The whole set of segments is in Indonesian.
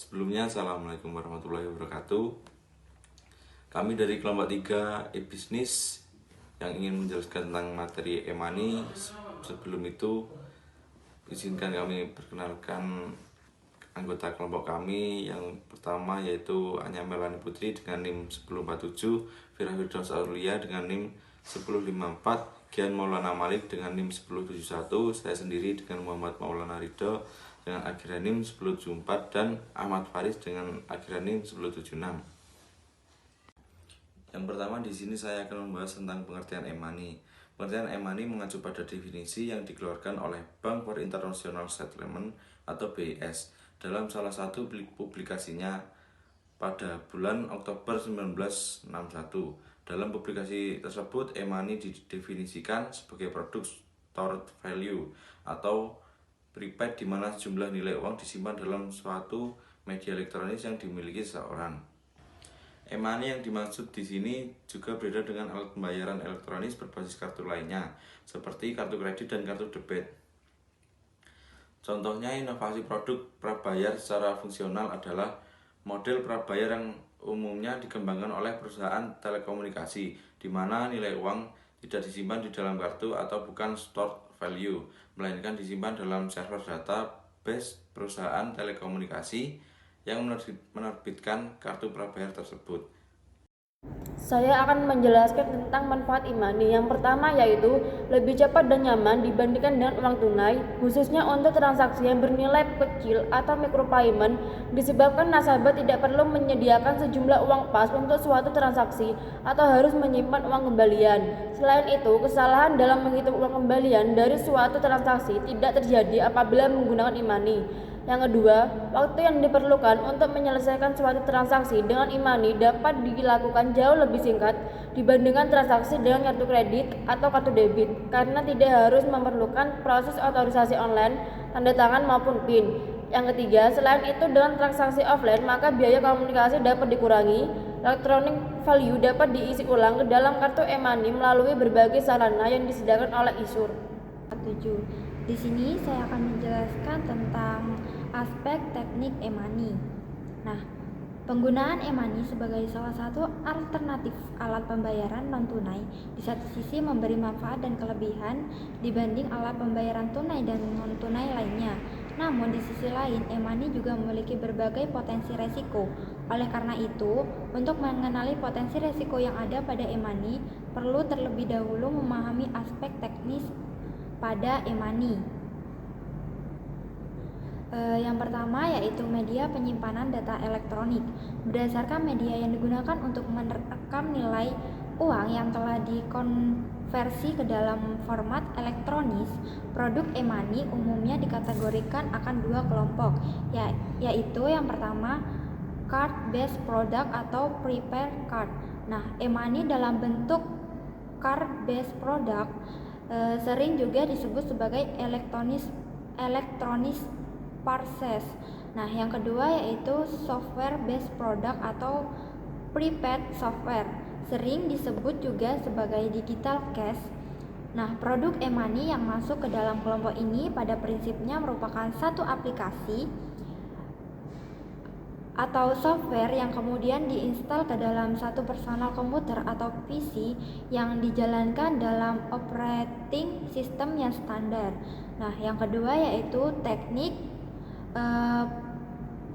Sebelumnya, Assalamualaikum warahmatullahi wabarakatuh. Kami dari kelompok 3 e-bisnis yang ingin menjelaskan tentang materi e-money. Sebelum itu, izinkan kami perkenalkan anggota kelompok kami. Yang pertama yaitu Anya Melani Putri dengan NIM 1047, Fira Firdaus Aulia dengan NIM 1054, Gian Maulana Malik dengan NIM 1071, saya sendiri dengan Muhammad Maulana Ridho dengan akhiran NIM 1074, dan Ahmad Faris dengan akhiran NIM 1076. Yang pertama, di sini saya akan membahas tentang pengertian e-money. Pengertian e-money mengacu pada definisi yang dikeluarkan oleh Bank for International Settlement atau BIS dalam salah satu publikasinya pada bulan Oktober 1961. Dalam publikasi tersebut, e-money didefinisikan sebagai produk stored value atau prepaid, di mana jumlah nilai uang disimpan dalam suatu media elektronis yang dimiliki seseorang. E-money yang dimaksud di sini juga berbeda dengan alat pembayaran elektronis berbasis kartu lainnya, seperti kartu kredit dan kartu debit. Contohnya, inovasi produk prabayar secara fungsional adalah model prabayar yang umumnya dikembangkan oleh perusahaan telekomunikasi, di mana nilai uang tidak disimpan di dalam kartu atau bukan stored value, melainkan disimpan dalam server database perusahaan telekomunikasi yang menerbitkan kartu prabayar tersebut. Saya akan menjelaskan tentang manfaat e-money. Yang pertama yaitu lebih cepat dan nyaman dibandingkan dengan uang tunai, khususnya untuk transaksi yang bernilai kecil atau micropayment, disebabkan nasabah tidak perlu menyediakan sejumlah uang pas untuk suatu transaksi atau harus menyimpan uang kembalian. Selain itu, kesalahan dalam menghitung uang kembalian dari suatu transaksi tidak terjadi apabila menggunakan e-money. Yang kedua, waktu yang diperlukan untuk menyelesaikan suatu transaksi dengan e-money dapat dilakukan jauh lebih singkat dibandingkan transaksi dengan kartu kredit atau kartu debit, karena tidak harus memerlukan proses otorisasi online, tanda tangan maupun PIN. Yang ketiga, selain itu dengan transaksi offline, maka biaya komunikasi dapat dikurangi. Electronic value dapat diisi ulang ke dalam kartu e-money melalui berbagai sarana yang disediakan oleh issuer. 7. Di sini saya akan menjelaskan tentang aspek teknik e-money. Nah, penggunaan e-money sebagai salah satu alternatif alat pembayaran non-tunai di satu sisi memberi manfaat dan kelebihan dibanding alat pembayaran tunai dan non-tunai lainnya. Namun di sisi lain, e-money juga memiliki berbagai potensi resiko. Oleh karena itu, untuk mengenali potensi resiko yang ada pada e-money, perlu terlebih dahulu memahami aspek teknis pada e-money. Yang pertama yaitu media penyimpanan data elektronik. Berdasarkan media yang digunakan untuk merekam nilai uang yang telah dikonversi ke dalam format elektronis, produk e-money umumnya dikategorikan akan dua kelompok, yaitu yang pertama card-based product atau prepaid card. Nah, e-money dalam bentuk card-based product sering juga disebut sebagai elektronis parses. Nah, yang kedua yaitu software based product atau prepaid software, sering disebut juga sebagai digital cash. Nah, produk e-money yang masuk ke dalam kelompok ini pada prinsipnya merupakan satu aplikasi atau software yang kemudian diinstal ke dalam satu personal komputer atau PC yang dijalankan dalam operating system yang standar. Nah, yang kedua yaitu teknik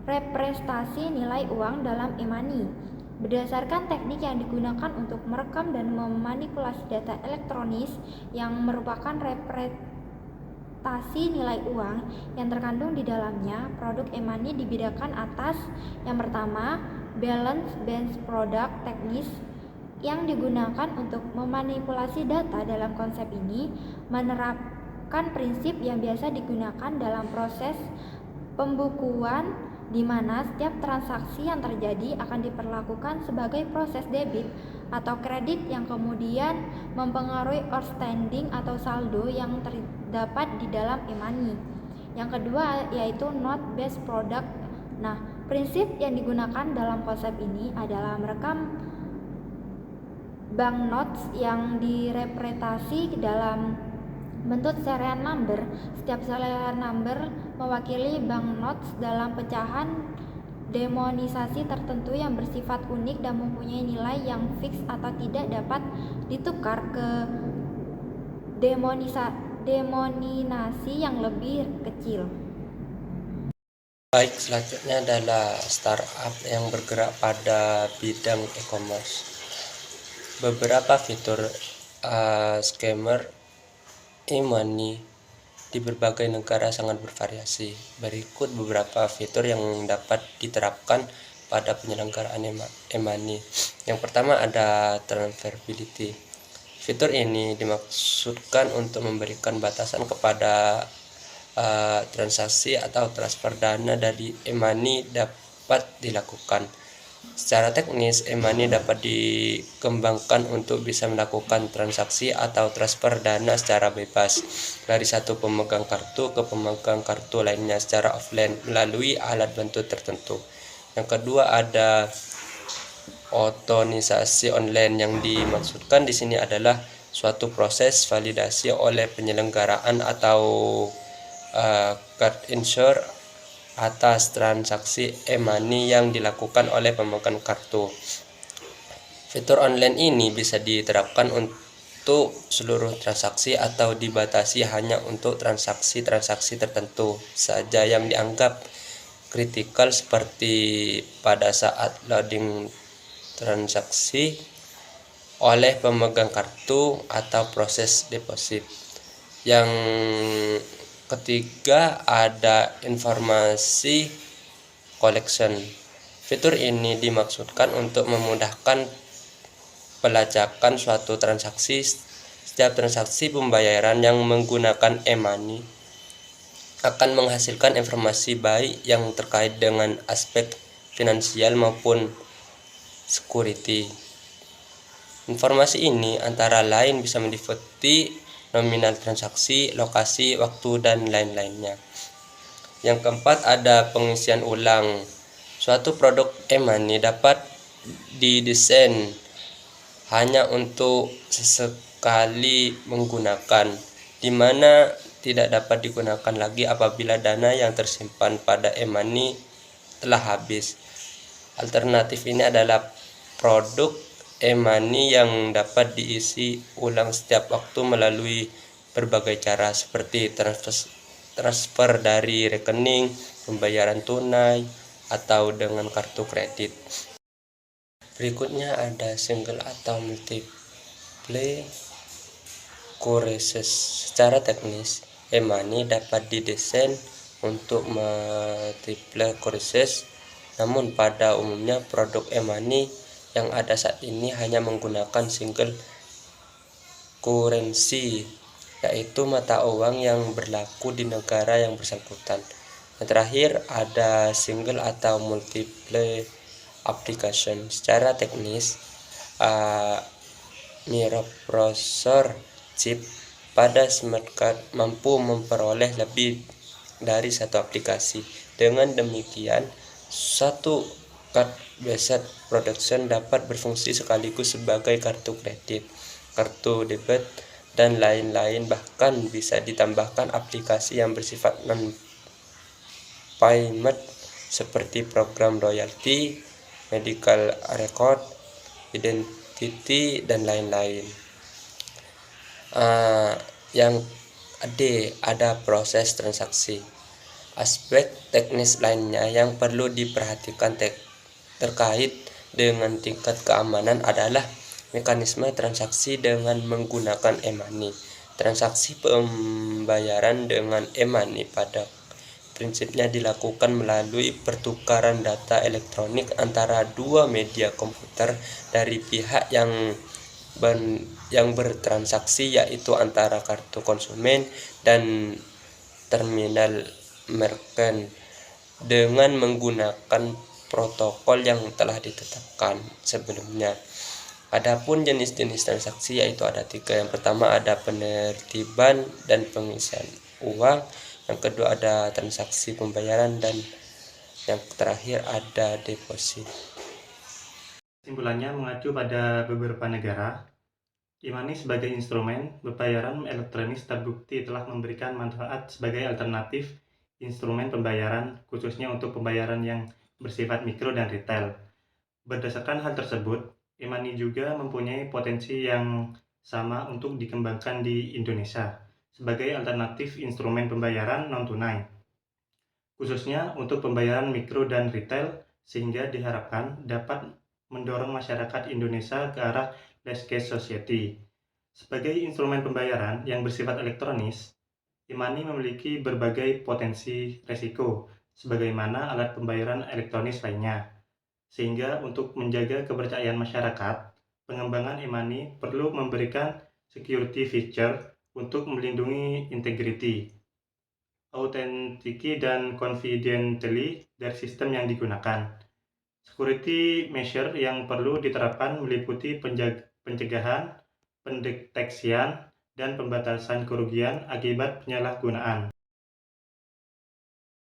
representasi nilai uang dalam e-money. Berdasarkan teknik yang digunakan untuk merekam dan memanipulasi data elektronis yang merupakan representasi nilai uang yang terkandung di dalamnya, produk e-money dibedakan atas yang pertama, balance based product teknis yang digunakan untuk memanipulasi data. Dalam konsep ini menerapkan prinsip yang biasa digunakan dalam proses pembukuan, di mana setiap transaksi yang terjadi akan diperlakukan sebagai proses debit atau kredit yang kemudian mempengaruhi outstanding atau saldo yang terdapat di dalam e-money. Yang kedua yaitu note based product. Nah, prinsip yang digunakan dalam konsep ini adalah merekam banknotes yang direpresentasi dalam bentuk serial number. Setiap serial number mewakili banknotes dalam pecahan demonisasi tertentu yang bersifat unik dan mempunyai nilai yang fix atau tidak dapat ditukar ke denominasi yang lebih kecil. Baik, selanjutnya adalah startup yang bergerak pada bidang e-commerce. Beberapa fitur scammer e-money di berbagai negara sangat bervariasi. Berikut beberapa fitur yang dapat diterapkan pada penyelenggaraan e-money. Yang pertama ada transferability. Fitur ini dimaksudkan untuk memberikan batasan kepada transaksi atau transfer dana dari e-money dapat dilakukan. Secara teknis, e-money dapat dikembangkan untuk bisa melakukan transaksi atau transfer dana secara bebas dari satu pemegang kartu ke pemegang kartu lainnya secara offline melalui alat bantu tertentu. Yang kedua ada otonisasi online. Yang dimaksudkan di sini adalah suatu proses validasi oleh penyelenggaraan atau card issuer atas transaksi e-money yang dilakukan oleh pemegang kartu. Fitur online ini bisa diterapkan untuk seluruh transaksi atau dibatasi hanya untuk transaksi-transaksi tertentu saja yang dianggap kritikal, seperti pada saat loading transaksi oleh pemegang kartu atau proses deposit. Yang ketiga ada informasi collection. Fitur ini dimaksudkan untuk memudahkan pelacakan suatu transaksi. Setiap transaksi pembayaran yang menggunakan e-money akan menghasilkan informasi baik yang terkait dengan aspek finansial maupun security. Informasi ini antara lain bisa meliputi nominal transaksi, lokasi, waktu, dan lain-lainnya. Yang keempat ada pengisian ulang. Suatu produk e-money dapat didesain hanya untuk sesekali menggunakan, di mana tidak dapat digunakan lagi apabila dana yang tersimpan pada e-money telah habis. Alternatif ini adalah produk e-money yang dapat diisi ulang setiap waktu melalui berbagai cara, seperti transfer dari rekening, pembayaran tunai, atau dengan kartu kredit. Berikutnya ada single atau multiple currencies. Secara teknis, e-money dapat didesain untuk multiple currencies, namun pada umumnya produk e-money yang ada saat ini hanya menggunakan single currency, yaitu mata uang yang berlaku di negara yang bersangkutan. Yang terakhir ada single atau multiple application. Secara teknis, microprocessor chip pada smart card mampu memperoleh lebih dari satu aplikasi. Dengan demikian, satu card based production dapat berfungsi sekaligus sebagai kartu kredit, kartu debit, dan lain-lain. Bahkan bisa ditambahkan aplikasi yang bersifat non-payment seperti program loyalty, medical record, identity, dan lain-lain. Yang ada proses transaksi. Aspek teknis lainnya yang perlu diperhatikan terkait dengan tingkat keamanan adalah mekanisme transaksi dengan menggunakan e-money. Transaksi pembayaran dengan e-money pada prinsipnya dilakukan melalui pertukaran data elektronik antara dua media komputer dari pihak yang bertransaksi, yaitu antara kartu konsumen dan terminal merchant, dengan menggunakan protokol yang telah ditetapkan sebelumnya. Adapun jenis-jenis transaksi yaitu ada 3. Yang pertama ada penertiban dan pengisian uang. Yang kedua ada transaksi pembayaran, dan yang terakhir ada deposit. Kesimpulannya, mengacu pada beberapa negara, e-money sebagai instrumen pembayaran elektronik terbukti telah memberikan manfaat sebagai alternatif instrumen pembayaran, khususnya untuk pembayaran yang bersifat mikro dan retail. Berdasarkan hal tersebut, e-money juga mempunyai potensi yang sama untuk dikembangkan di Indonesia sebagai alternatif instrumen pembayaran non-tunai, khususnya untuk pembayaran mikro dan retail, sehingga diharapkan dapat mendorong masyarakat Indonesia ke arah less cash society. Sebagai instrumen pembayaran yang bersifat elektronis, e-money memiliki berbagai potensi resiko sebagaimana alat pembayaran elektronis lainnya. Sehingga untuk menjaga kepercayaan masyarakat, pengembangan e-money perlu memberikan security feature untuk melindungi integrity, authenticity, dan confidentiality dari sistem yang digunakan. Security measure yang perlu diterapkan meliputi pencegahan, pendeteksian, dan pembatasan kerugian akibat penyalahgunaan.